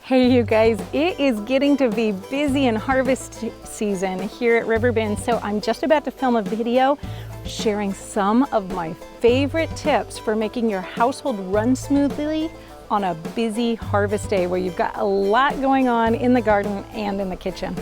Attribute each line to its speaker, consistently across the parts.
Speaker 1: Hey you guys, it is getting to be busy in harvest season here at Riverbend, so I'm just about to film a video sharing some of my favorite tips for making your household run smoothly on a busy harvest day where you've got a lot going on in the garden and in the kitchen.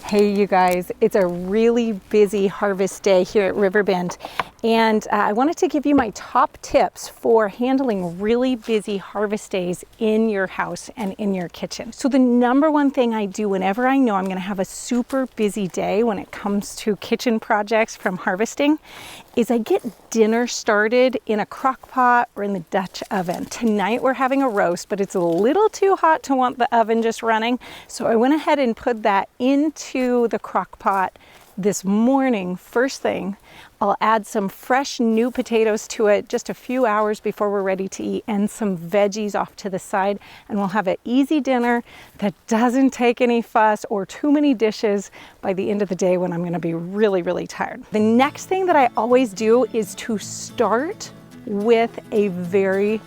Speaker 1: Hey you guys, it's a really busy harvest day here at Riverbend, and I wanted to give you my top tips for handling really busy harvest days in your house and in your kitchen. So the number one thing I do whenever I know I'm going to have a super busy day when it comes to kitchen projects from harvesting is I get dinner started in a crock pot or in the Dutch oven. Tonight we're having a roast, but it's a little too hot to want the oven just running. So I went ahead and put that into the crock pot this morning, first thing. I'll add some fresh new potatoes to it just a few hours before we're ready to eat, and some veggies off to the side, and we'll have an easy dinner that doesn't take any fuss or too many dishes by the end of the day when I'm going to be really, really tired. The next thing that I always do is to start with a very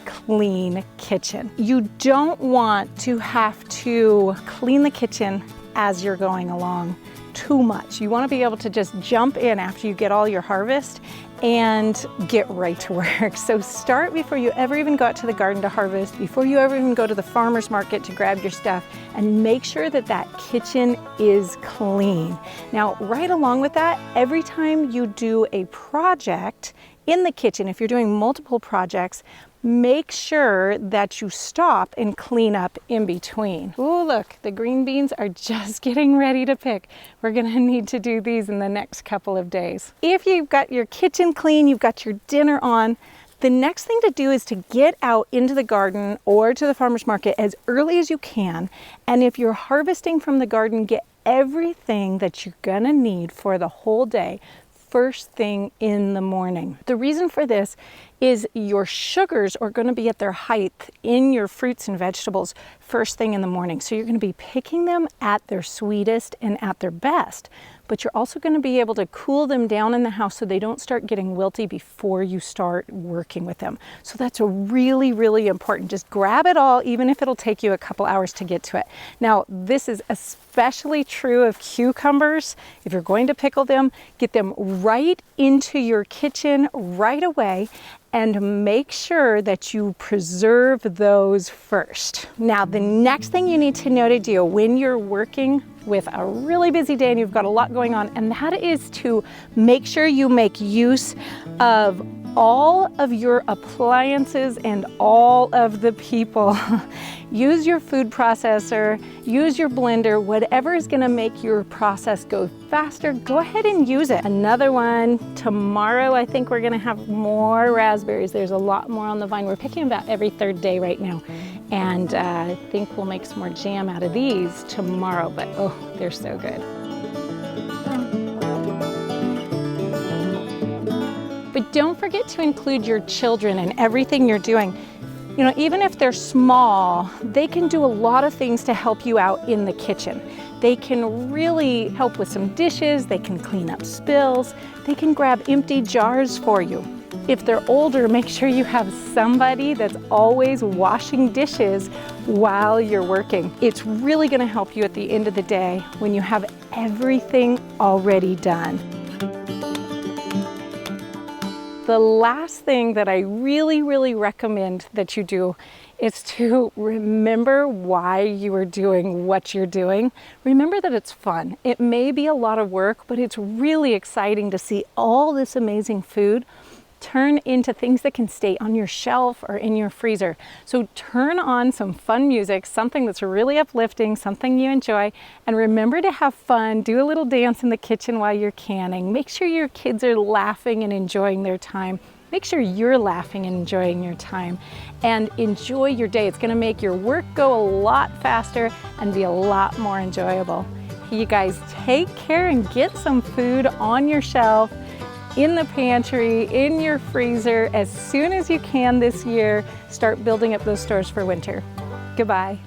Speaker 1: clean kitchen. You don't want to have to clean the kitchen as you're going along too much. You want to be able to just jump in after you get all your harvest and get right to work. So start before you ever even go out to the garden to harvest, before you ever even go to the farmer's market to grab your stuff, and make sure that that kitchen is clean. Now, right along with that, every time you do a project in the kitchen, if you're doing multiple projects, make sure that you stop and clean up in between. Oh, look, the green beans are just getting ready to pick. We're gonna need to do these in the next couple of days. If you've got your kitchen clean, you've got your dinner on, the next thing to do is to get out into the garden or to the farmer's market as early as you can. And if you're harvesting from the garden, get everything that you're gonna need for the whole day first thing in the morning. The reason for this is your sugars are going to be at their height in your fruits and vegetables first thing in the morning. So you're going to be picking them at their sweetest and at their best. But you're also going to be able to cool them down in the house so they don't start getting wilty before you start working with them. So that's a really important. Just grab it all, even if it'll take you a couple hours to get to it. Now, this is especially true of cucumbers. If you're going to pickle them, get them right into your kitchen right away, and make sure that you preserve those first. Now, the next thing you need to know to do when you're working with a really busy day and you've got a lot going on, and that is to make sure you make use of all of your appliances and all of the people. Use your food processor, use your blender, whatever is gonna make your process go faster, go ahead and use it. Another one, tomorrow I think we're gonna have more raspberries. There's a lot more on the vine. We're picking about every third day right now. And I think we'll make some more jam out of these tomorrow, but oh, they're so good. But don't forget to include your children in everything you're doing. You know, even if they're small, they can do a lot of things to help you out in the kitchen. They can really help with some dishes, they can clean up spills, they can grab empty jars for you. If they're older, make sure you have somebody that's always washing dishes while you're working. It's really going to help you at the end of the day when you have everything already done. The last thing that I really recommend that you do is to remember why you are doing what you're doing. Remember that it's fun. It may be a lot of work, but it's really exciting to see all this amazing food turn into things that can stay on your shelf or in your freezer. So turn on some fun music, something that's really uplifting, something you enjoy, and remember to have fun. Do a little dance in the kitchen while you're canning. Make sure your kids are laughing and enjoying their time. Make sure you're laughing and enjoying your time, and enjoy your day. It's gonna make your work go a lot faster and be a lot more enjoyable. You guys take care and get some food on your shelf, in the pantry, in your freezer as soon as you can this year. Start building up those stores for winter. Goodbye.